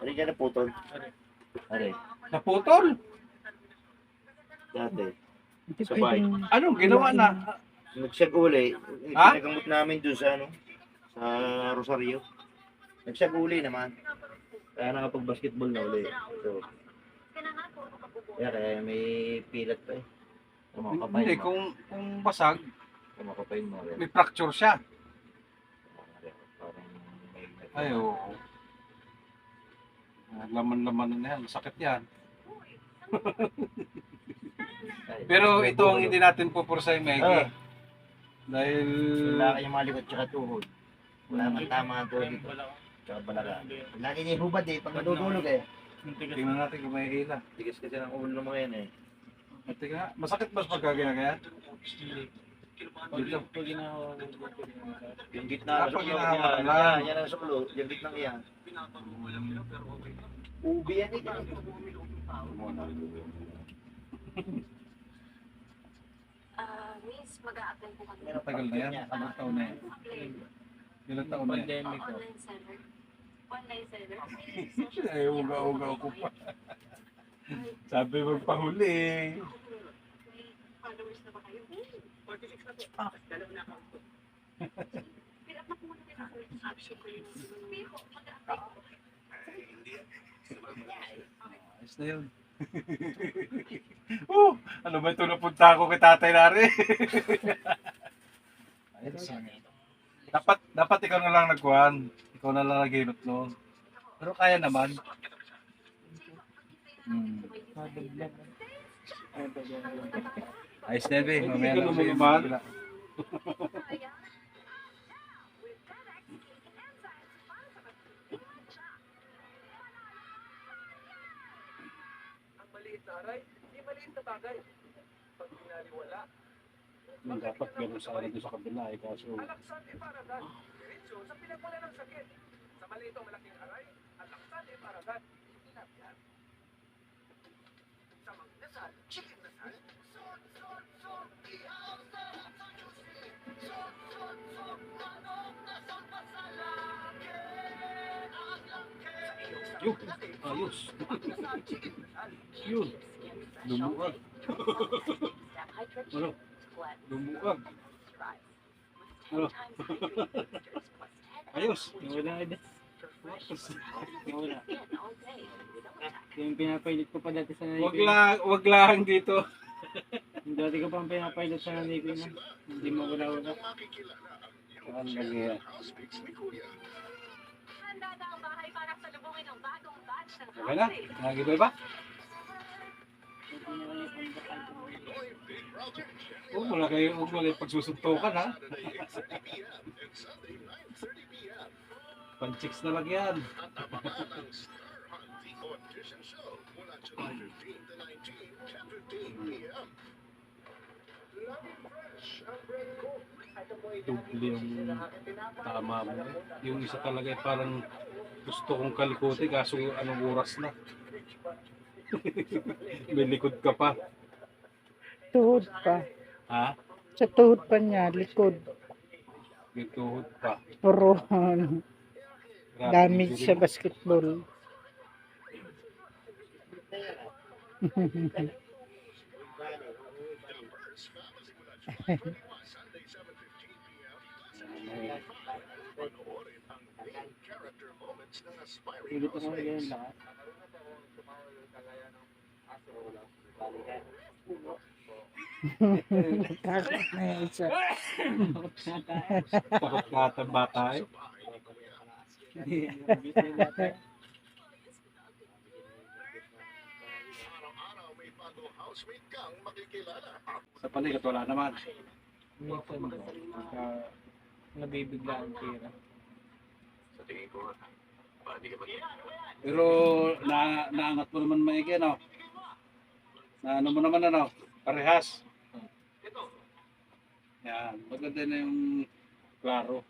Ano ka naputol? Ano? Naputol? Dati. Hindi Sa bahay. pwedeng Anong ginawa na? Nagsiyag uli. Ha? Pinagamot namin doon sa ano? Sa Rosario. Nagsiyag uli naman. Kaya nakapag-basketball na uli. So, kaya may pilat pa eh. Kumakapay Hindi, mo. kung basag, Kumakapay mo. may fracture siya. Parang may... Ay, oo. Laman-laman na yan. Masakit yan. Pero ito ang hindi natin pupursay, Maggie. Ah. Dahil... Wala kayong malikot tsaka tuhod. Wala man tama ang tuhod dito. Tsaka balaga. Lagi niya hubad eh. Pag natutulog eh. Tingnan natin kung may hila. Tigas kasi ng ulo ng mga yan eh. At tingnan, masakit ba pagka ginagaya? Dito. Yung gitna. Pag suklo, hinahawakan yan, lang. yan ang suklo. Yung gitna yan. Ubi yan eh. Miss, mag-a-attend po kami. Tagal na yan. Ilang taon na yan. Ilang taon na yan. Online seller. Online seller. Ay, uga-uga ako pa. Sabi magpahuli. May followers na ba kayo? 46 na po. Dalawa na ako. Pilat na po muna din ako. Option ko yung Piho, mag-a-apply po. Ayos na yun. Ano ba ito napunta ako kay Tatay Lari? Ayos na yun. Dapat ikaw na lang nagkuhan. Ikaw na lang naginot noon. Pero kaya naman. Ayos na yun. Mamaya na naman. Dapat gano'n sa akin sa kabila eh, kaso... Yun, ayos. Yun, lumuwag. Ano? Lumuwag. Ano? Ayos. wala na. Wala. Yung pinapilot ko pa dati sa nanay ko. Wag lang dito. Yung dati ko pang pinapilot sa nanay ko na. Hindi mo wala. Saan lagi yan? Handa na ang bahay para salubungin ang bagong batch ng Okay na? Nagibay ba? Wala kayo pagsusuntukan ha. Panchicks na lang yan. Doble yung tama mo. Yung isa talaga parang gusto kong kalikuti kaso anong oras na. May likod ka pa. Tuhod pa. Ha? Sa tuhod pa niya, likod. May tuhod pa. Puro Grabe, damage hindi sa rin- basketball. Pilit ako ngayon lahat. Takot na yung isa. Takot ka at bata eh. Sa paligid wala naman. Minsan nabibigla ang tira. Pero naangat mo naman maigi ano? Na ano mo naman ano? Parehas. Yan, maganda na yung klaro.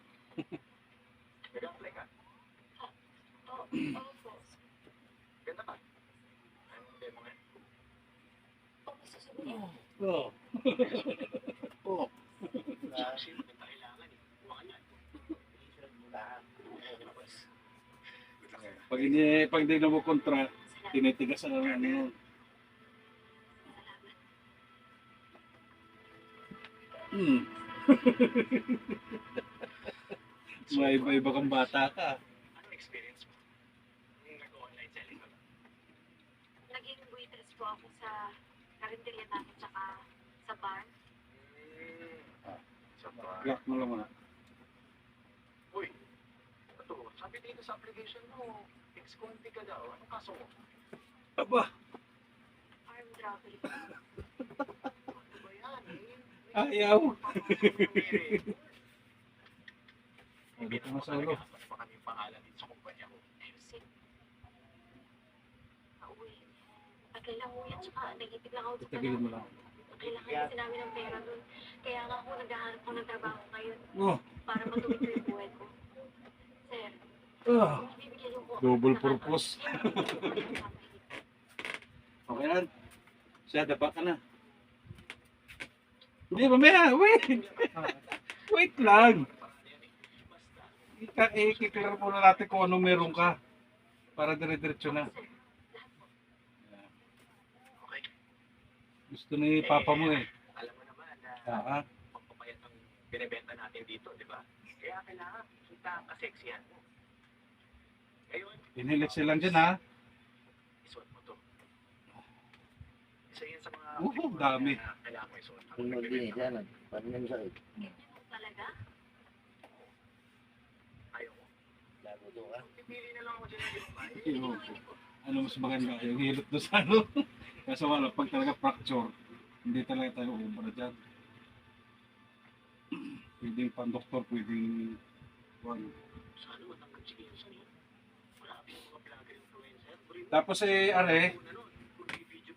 Oh. Oh. Pag hindi na mo kontra, tinitigas ang ano. Hmm. May iba kang bata ka. Anong experience mo? Yung nag-online selling ka ba? Naging waitress po ako sa karinderya namin tsaka sa bar. Sa bar. Lock mo lang muna. Uy, ito, sabi dito sa application mo, ex-conti ka daw. Anong kaso mo? Aba, Armed robbery. Ano ba yan eh? ayaw. Hindi Dito na sa ulo. Ano pa kami pangalan dito sa kumpanya ko? MC. Pauwi. Tagal lang uwi at saka nagipid lang ako sa Tagilid mo lang. Kailangan kasi namin ng pera doon. Kaya nga ako naghahanap ko ng trabaho ngayon Oh, para matuwid ko yung buhay ko. Sir, ah, kung ibibigyan niyo po ako double ng purpose. Okay na. Siya, daba ka na. Hindi, mamaya. Wait. Wait lang. I-clear muna natin kung anong meron ka. Para dire-diretso na. Gusto ni Papa mo eh. Alam mo naman na Ah, magpapayat ang binibenta natin dito, di ba? Kaya kailangan kita ang kaseksihan mo. Ngayon, pinilit silang dyan ha. isuot mo to. Isa yan sa mga Oo, dami. na kailangan mo isuot. Kung din eh, sana. Paano nang sakit? talaga? Ayaw mo. Labo to ka. Pipili na lang ako dyan ng iba. Yung, ano mas maganda, yung hilot doon sa ano. Kaso wala, pag talaga fracture, hindi talaga tayo ubra dyan. Pwedeng pan-doktor, pwedeng... Sana matanggal sige yun sa'yo. Marami yung mga vlogger influencer. Tapos eh, are,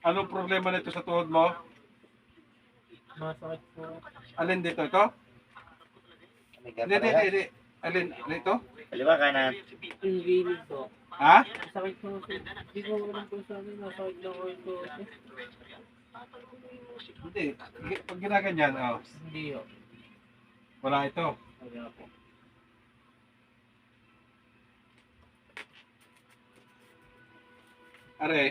anong problema nito sa tuhod mo? Masakit po. Alin dito? Ito? May Hindi, hindi, kapara. hindi. Alin ito? Kaliwa kanan. Yung gilid po. Ha? Masakit po. Hindi ko alam po sa akin. Masakit lang ko ito. Hindi. Pag ginaganyan, oh, Hindi ho. wala ito. Wala po. Are,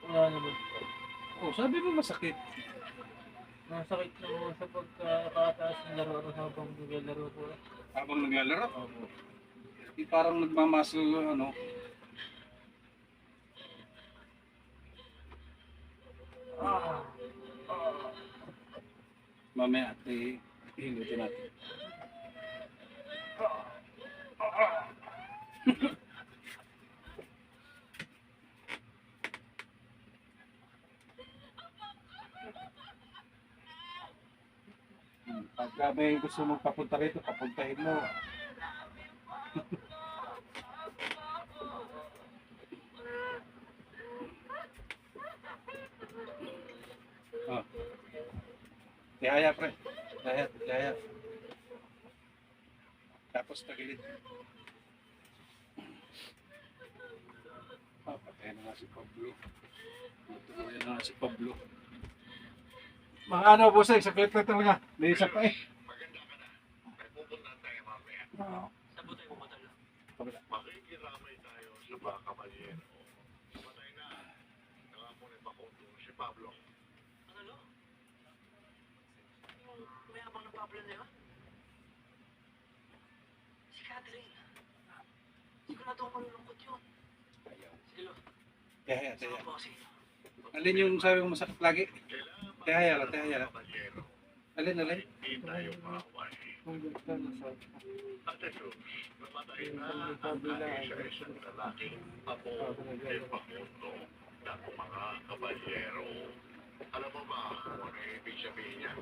Wala naman po. oh, sabi mo masakit. Masakit lang po sa pagkakataas ng laro ko habang naglalaro po. Habang naglalaro, Opo. di parang nagmamuscle, ano. Mamaya, hilutin natin. Pagka may gusto mong papunta rito, papuntahin mo. Oh. Tihaya, pre. Tihaya, tihaya. Tapos tagilid. Ah, patay na nga si Pablo. Patay na nga si Pablo. Mga ano, bossing, saklit na talaga. May isa pa eh. Maganda ka na. May pupuntahan tayo mamaya. Oo. Saan ba tayo pupunta? Kabila. Makikiramay tayo sa mga kabalyero. Patay na. Nakakunin pa kung si Pablo. Ano? Yung mayabang ng Pablo na yun? Si Catherine. Sigurado ako malulungkot yun. Silo. Tihaya, Sama tihaya. po kasi. Alin yung sabi mo masakit lagi? Tihaya lang, tihaya lang. Alin, alin? Hindi tayo maaway. Kung gusto na sa At ito, namatay na ang kahit sa isang lalaking apo ni Pakuto ng mga kabalyero. Alam mo ba kung ano yung ibig sabihin niya?